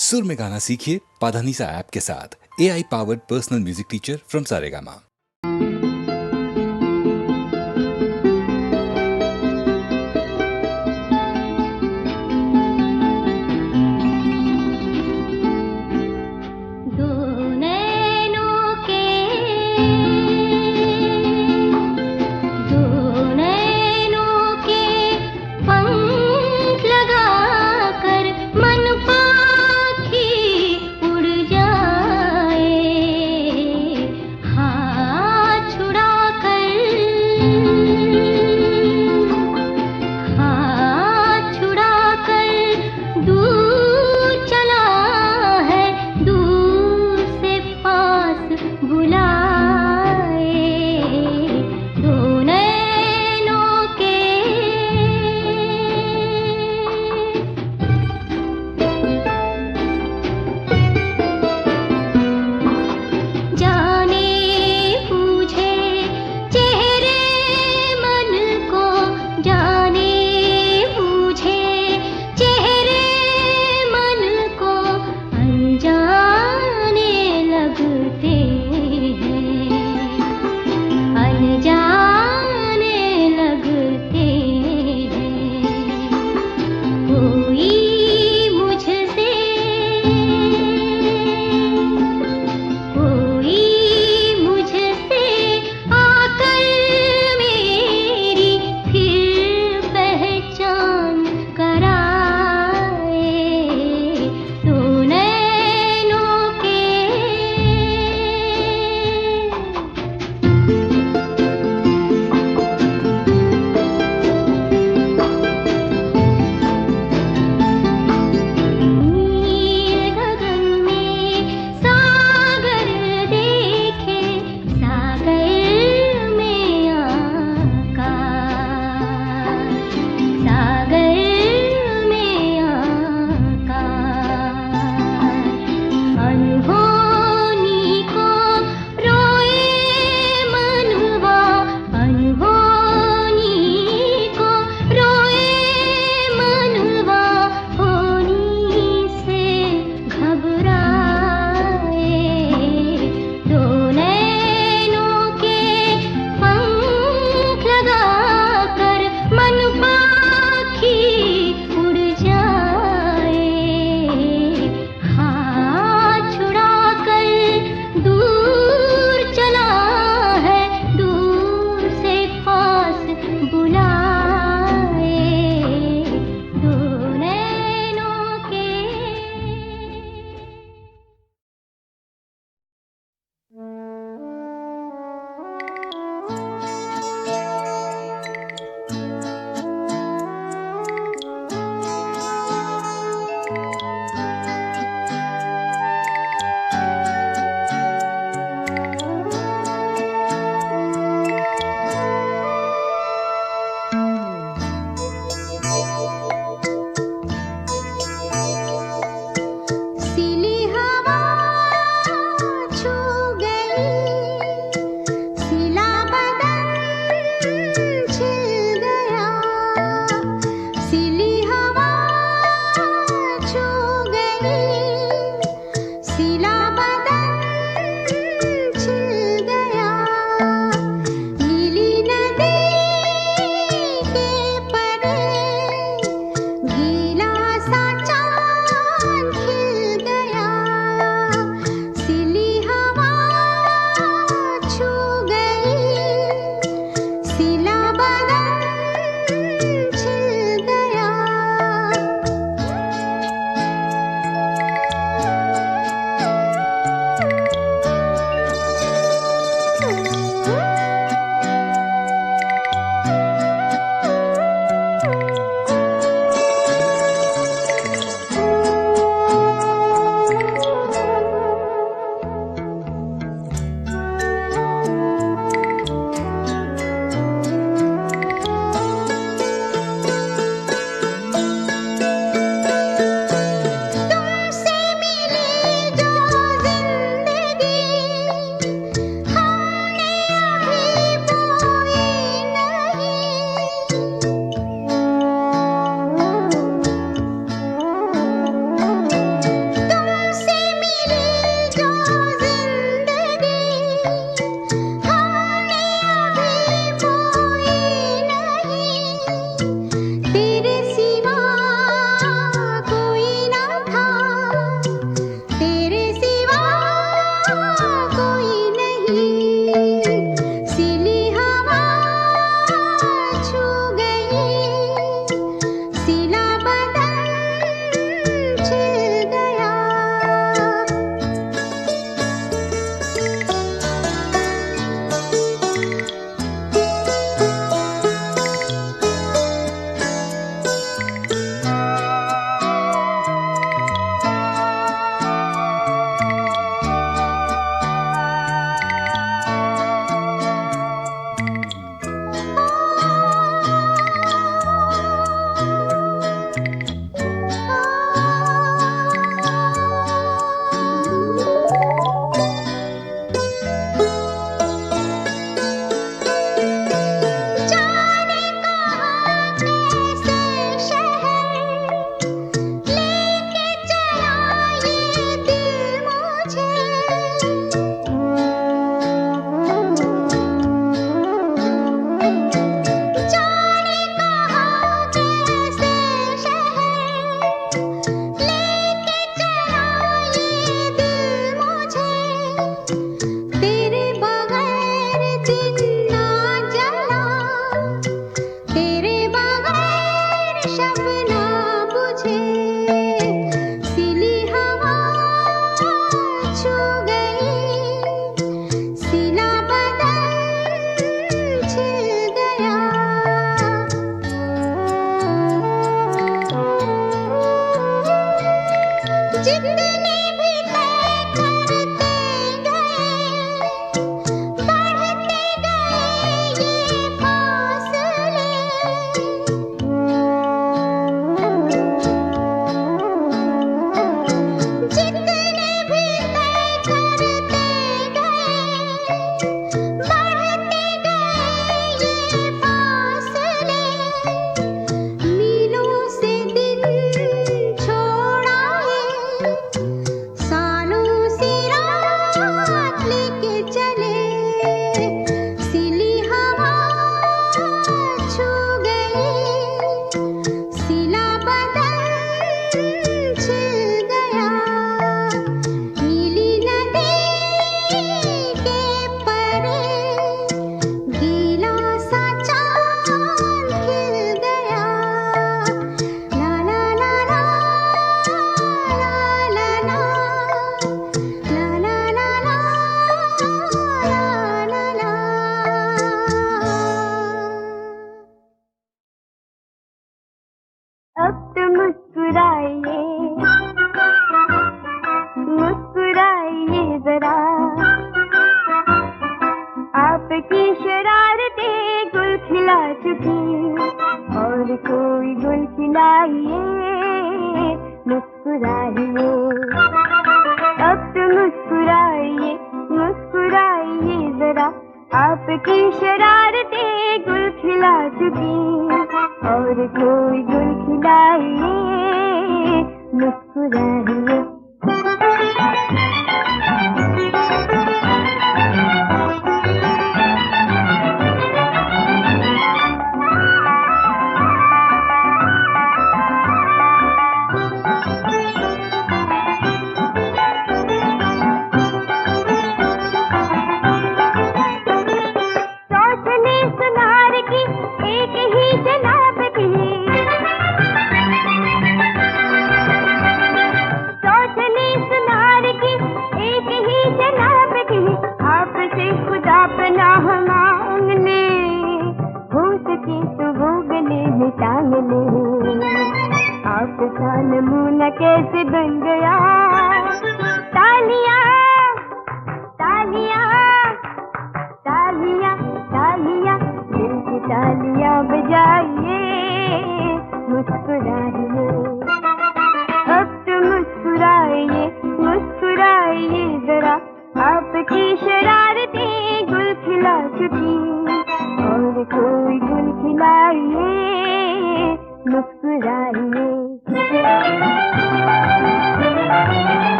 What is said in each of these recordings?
सुर में गाना सीखिए पाधानीसा ऐप के साथ। AI powered personal music teacher from Saregama. हाँ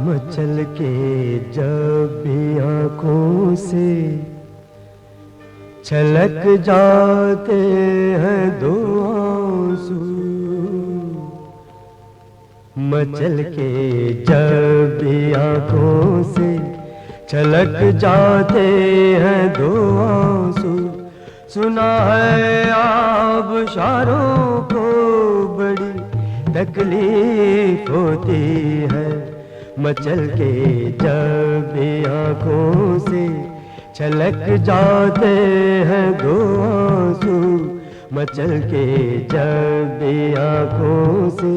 मचल के जब भी आँखों से छलक जाते हैं दो आंसू, मचल के जब भी आँखों से छलक जाते हैं दो आंसू, सुना है आबशारों को बड़ी तकलीफ होती है। मचल के जब भी आँखों से छलक जाते हैं दो आंसू, मचल के जब भी आँखों से।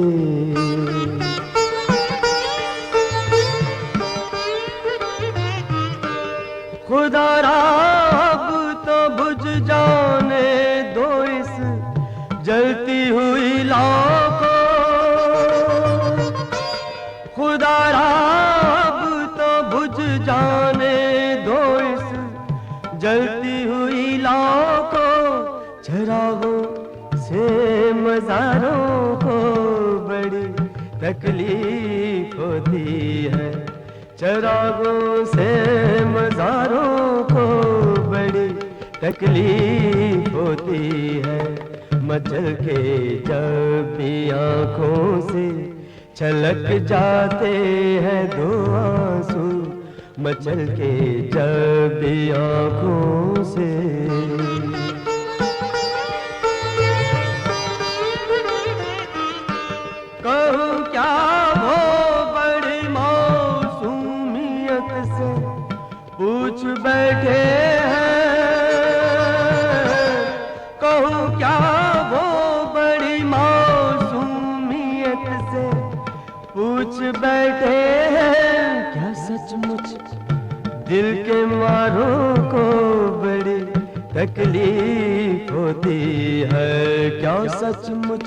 खुदा अब तो बुझ जाने दो इस जलती हुई लौ को। खुदा अब तो बुझ जाने दो इस जलती हुई लौ को। चरागों से मज़ारों को बड़ी तकलीफ होती है। चरागों से मज़ारों को बड़ी तकलीफ होती है। मचल के जब भी आँखों से छलक जाते हैं दो आंसू। मचल के जब भी आँखों से। कहूँ क्या वो बड़ी मौसूमियत से पूछ बैठे हैं। कहूँ क्या वो बड़ी मौसूमियत से पूछ बैठे हैं। क्या सचमुच दिल के मारों को बड़ी तकलीफ होती है। क्या सचमुच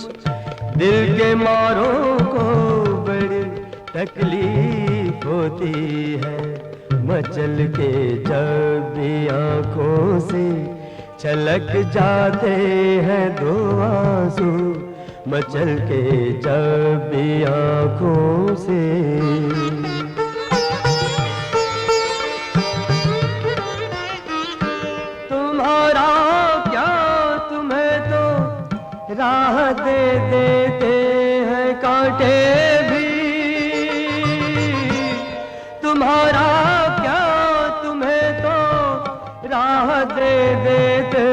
दिल के मारों को बड़ी तकलीफ होती है। मचल के जब भी आँखों से छलक जाते हैं दो आंसू। मचल के जब भी आँखों से। तुम्हारा क्या तुम्हें तो राह दे देते हैं कांटे भी। तुम्हारा क्या तुम्हें तो राह दे देते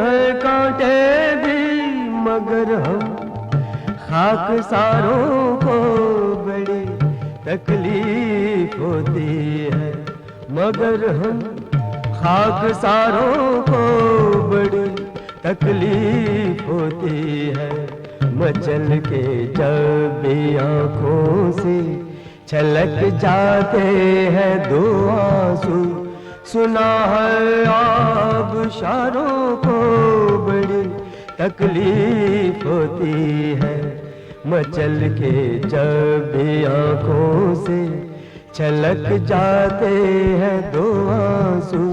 हैं कांटे भी। मगर हम खाकसारों को बड़ी तकलीफ होती है। मगर हम खाकसारों को बड़ी तकलीफ होती है। मचल के जब भी आँखों से छलक जाते हैं दो आंसू। सुना है आबशारों को बड़ी तकलीफ होती है। मचल के जब भी आँखों से छलक जाते हैं दो आंसू।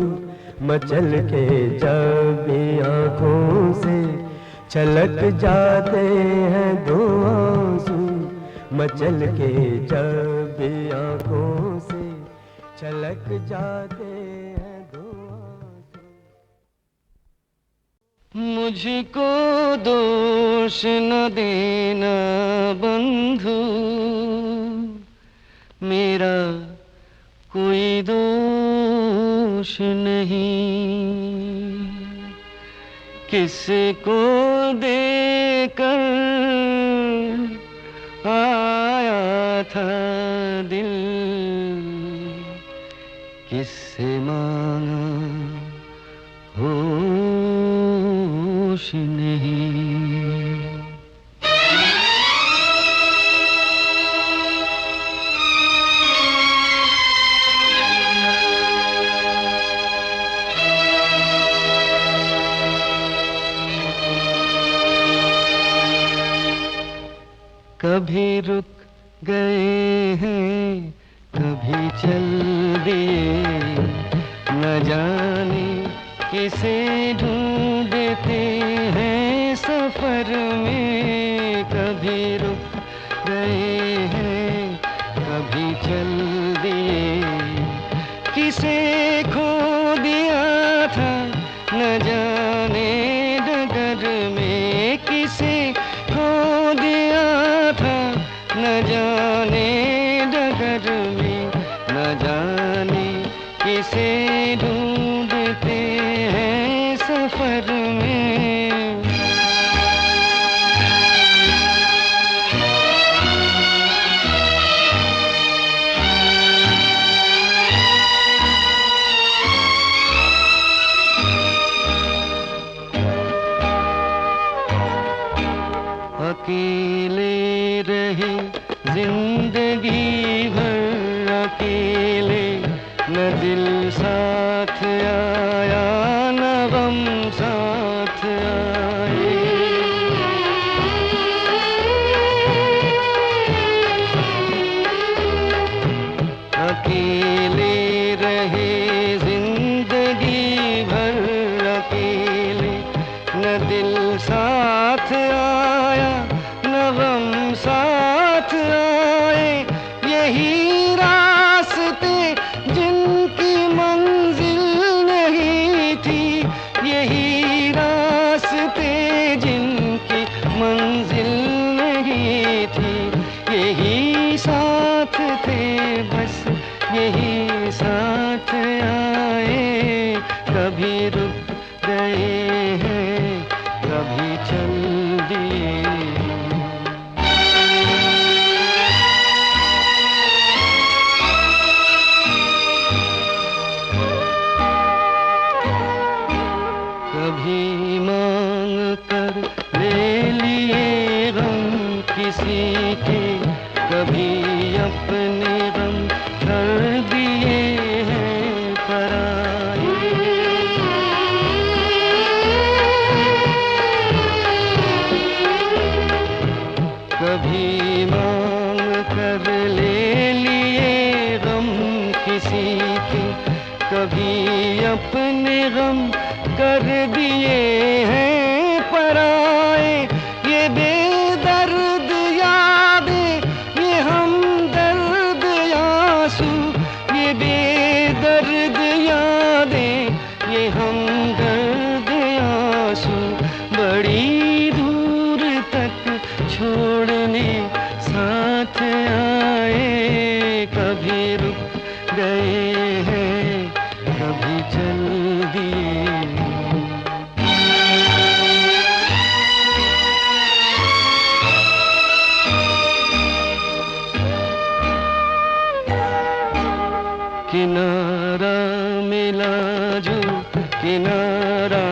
मचल के जब भी आँखों से छलक जाते हैं दो आंसू। मचल के जब भी आँखों से छलक जाते हैं दो आंसू। मुझको दोष न देना बंधु, मेरा कोई दोष नहीं। किसको देकर आया था दिल, किससे मांगा होश नहीं। कभी रुक गए हैं, कभी चल दिए, न जाने किसे ढूंढते हैं सफर में। कभी रुक गए हैं, कभी चल दिए, किसे खो दिया था न जाने डगर में। किसे खो दिया था न जाने डगर में, न जाने किसे ढूंढते हैं सफर में। अकेले रहे जिंदगी भर अकेले, न दिल साथ आया न गम साथ आए। अकेले रहे जिंदगी भर अकेले, न दिल साथ आया न गम साथ आए। यही रास्ते जिनकी मंजिल नहीं थी, यही रास्ते जिनकी मंजिल नहीं थी, यही साथ थे बस यही साथ आए। कभी रुक गए हैं कभी चल दिए। कभी मांग कर ले लिए गम किसी के, कभी अपने गम कर दिए हैं पराए। कभी मांग कर ले लिए गम किसी के, कभी अपने गम कर दिए हैं पराए। ये बेदर्द यादें, ये हमदर्द आंसू, ये बेदर्द यादें, ये हमदर्द आंसू, बड़ी दूर तक छोड़ने साथ आए। कभी रुक गए हैं कभी चल दिए। किनारा मिला जो किनारा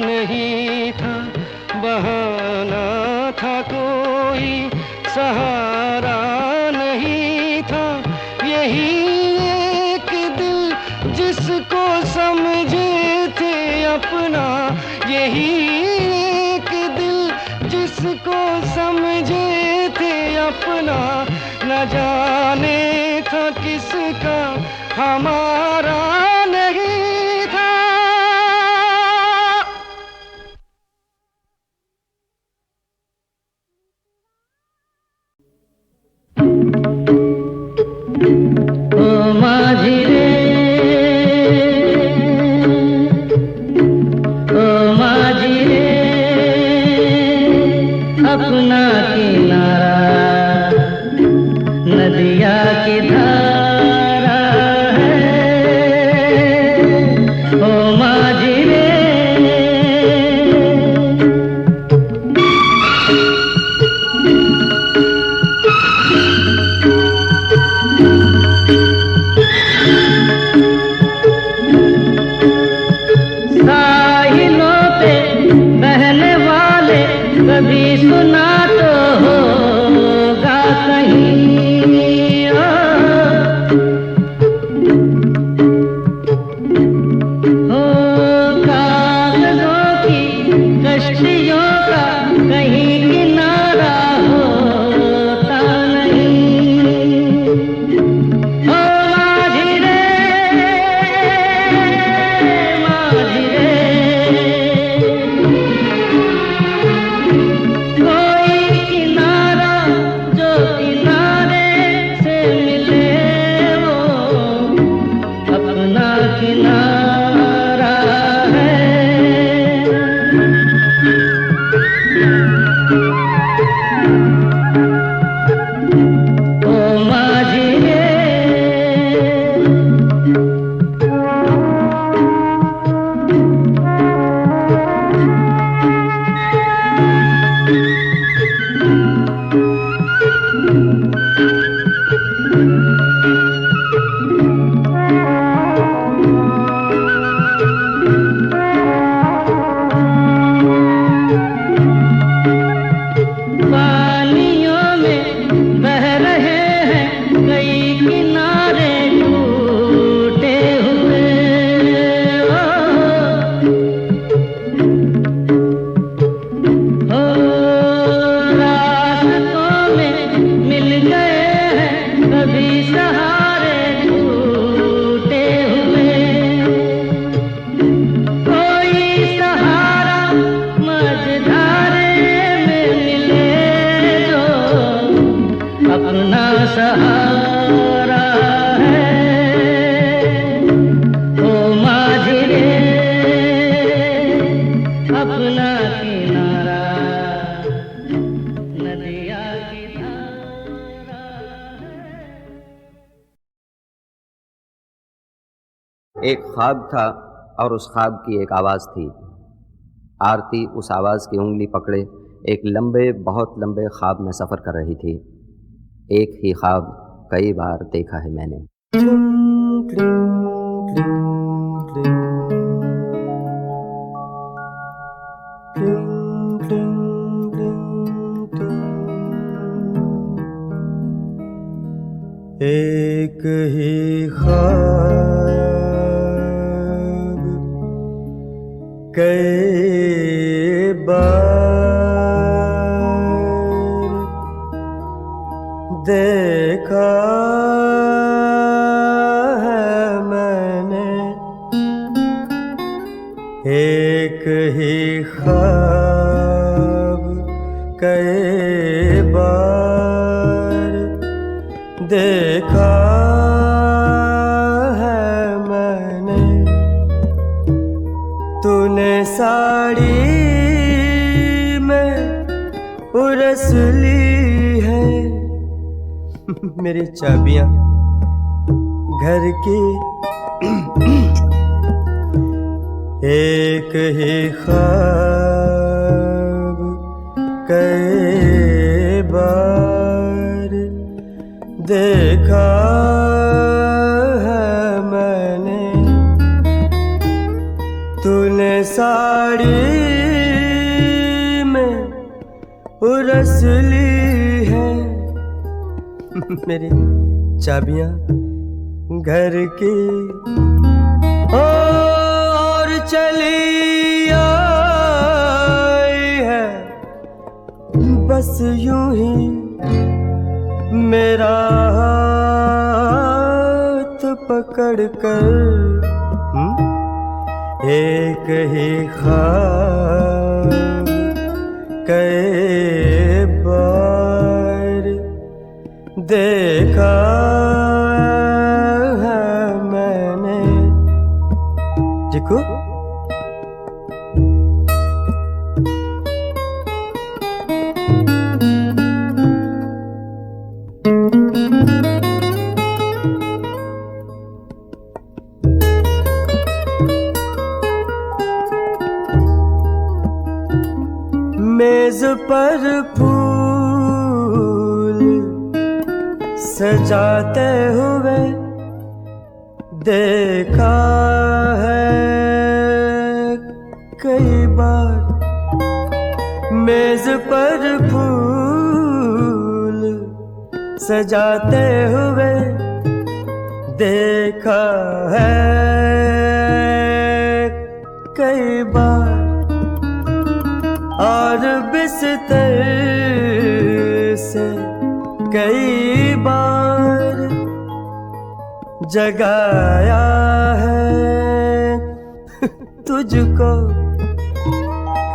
नहीं था, बहाना था कोई सहारा नहीं था। यही एक दिल जिसको समझे थे अपना, यही एक दिल जिसको समझे थे अपना, न जाने था किसका हमारा नहीं था। ओ माझी रे, ओ माझी रे, अपना किनारा नदिया की धारा है। ओ माझी रे, साहिलों पे बहने वाले कभी सुना तो होगा कहीं। हो कागजों की कश्तियों का कहीं किनारा होता नहीं। ओ माझी रे, माझी रे, कोई किनारा जो किनारे सहारा है। ओ माझी रे अपना किनारा नदिया की धारा है। एक ख्वाब था और उस ख्वाब की एक आवाज़ थी। आरती उस आवाज़ की उंगली पकड़े एक लंबे, बहुत लंबे ख्वाब में सफ़र कर रही थी। एक ही ख्वाब कई बार देखा है मैंने। एक ही ख्वाब कई बार देखा है मैंने। एक ही ख्वाब कई बार देखा है मैंने। तूने साड़ी में उरस ली है मेरी चाबियां घर की। एक ही ख्वाब कई बार देखा है मैंने। तूने साड़ी में उरस ली है मेरी चाबियां घर की। और चली आई है बस यूं ही मेरा हाथ पकड़ कर। एक ही ख्वाब कई बार देखा है मैंने। देखो मेज पर फूल सजाते हुए देखा है कई बार। मेज पर फूल सजाते हुए देखा है कई बार। और बिस्तर से कई बार जगाया है तुझको।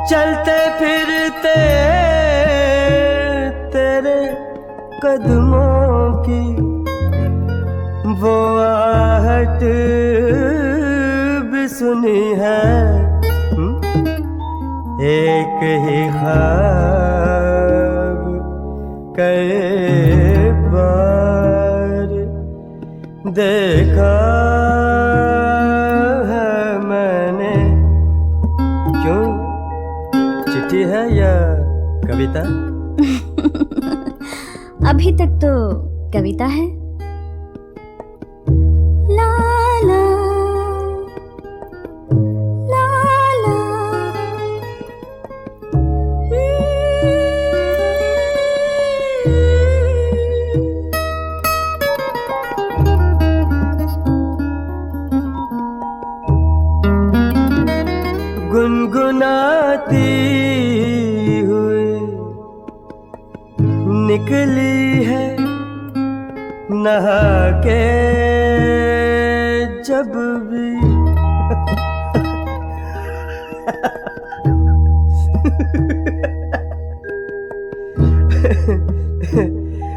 चलते फिरते तेरे कदमों की वो आहट भी सुनी है। एक ही ख्वाब कई बार देखा है मैंने। क्यों, चिट्ठी है या कविता? अभी तक तो कविता है। ला ला ला ला गुनगुनाती हुई निकली है नहा के जब भी।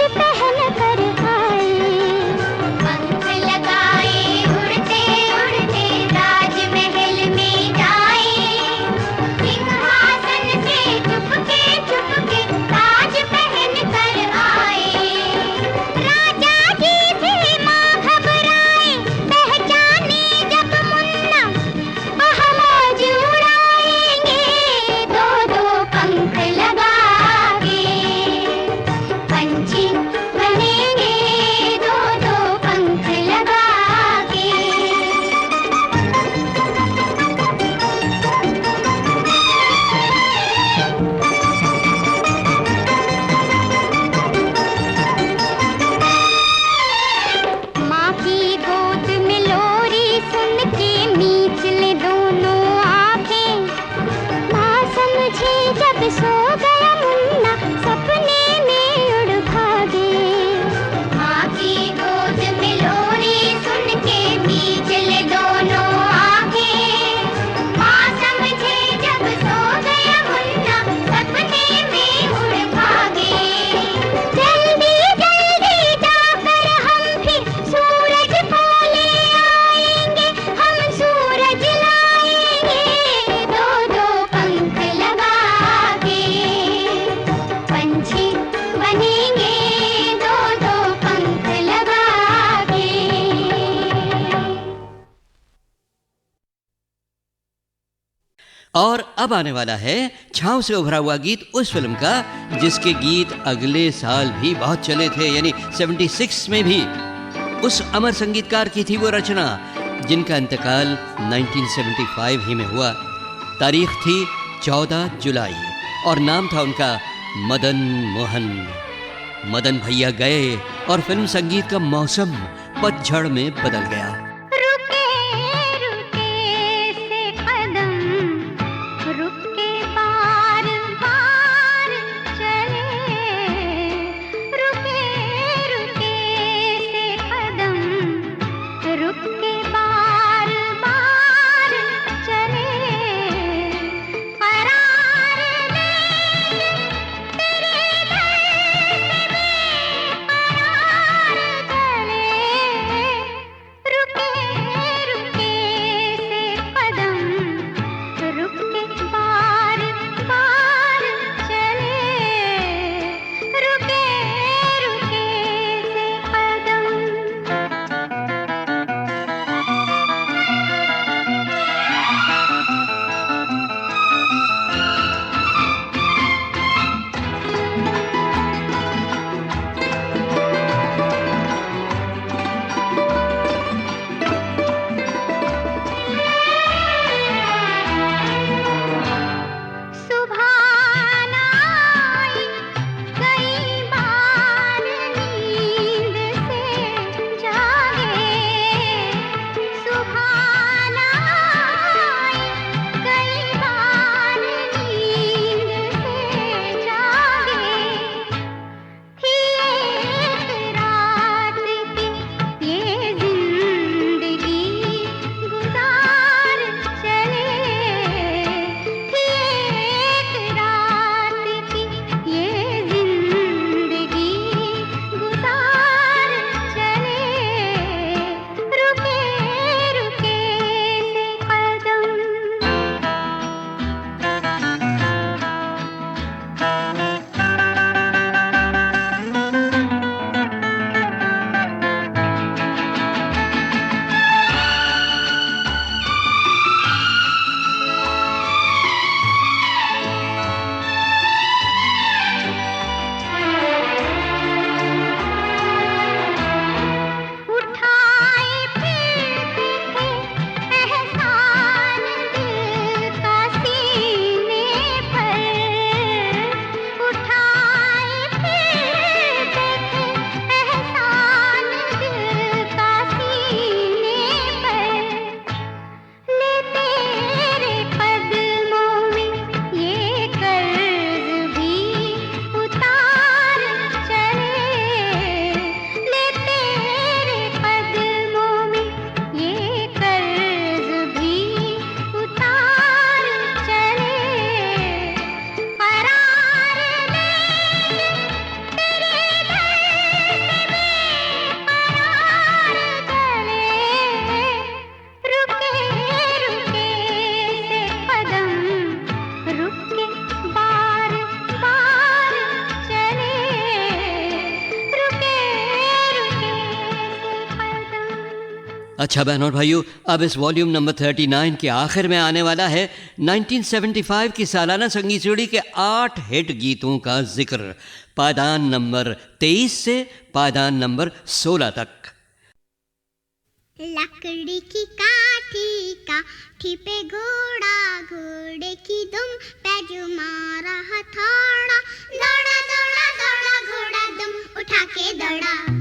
ताज पहन कर आए, पंख लगाए उड़ते उड़ते ताजमहल में जाए, सिंहासन से चुपके चुपके ताज पहन कर आए। राजा जी से माँ घबराए, पहचाने जब मुन्ना, हम आज उड़ाएंगे दो दो पंख लगा के, पंछी बनेंगे दो दो पंख लगा के। माँ की गोद में लोरी सुन के मीच ले दोनों आंखें, माँ समझे जब सो गया मुन्ना, सपने में उड़ भागे। माँ की गोद में लोरी सुन के मीच ले दोनों आंखें, माँ समझे जब सो गया मुन्ना, सपने में उड़ भागे। जल्दी जल्दी जाकर हम फिर सूरज को ले आएंगे, हम सूरज लाएंगे दो दो पंख लगा के, पंछी बनेंगे दो दो पंख लगा के। और अब आने वाला है छाँव से उभरा हुआ गीत उस फिल्म का जिसके गीत अगले साल भी बहुत चले थे, यानी 76 में भी। उस अमर संगीतकार की थी वो रचना जिनका इंतकाल 1975 ही में हुआ। तारीख थी 14 जुलाई और नाम था उनका मदन मोहन। मदन भैया गए और फिल्म संगीत का मौसम पतझड़ में बदल गया। रुके रुके से कदम, रुक के बार बार चले, रुके रुके से कदम, रुक के बार बार चले, करार लेके तेरे दर से बेकरार चले, रुके अच्छा बहनों और भाइयों, अब इस वॉल्यूम नंबर 39 के आखिर में आने वाला है 1975 की सालाना संगीत जोड़ी के 8 हिट गीतों का जिक्र, पायदान नंबर 23 से पायदान नंबर 16 तक। लकड़ी की काठी पे घोड़ा, घोड़े की दुम पे जो मारा हथौड़ा, दौड़ा दौड़ा दौड़ा घोड़ा दुम उठा के दौड़ा।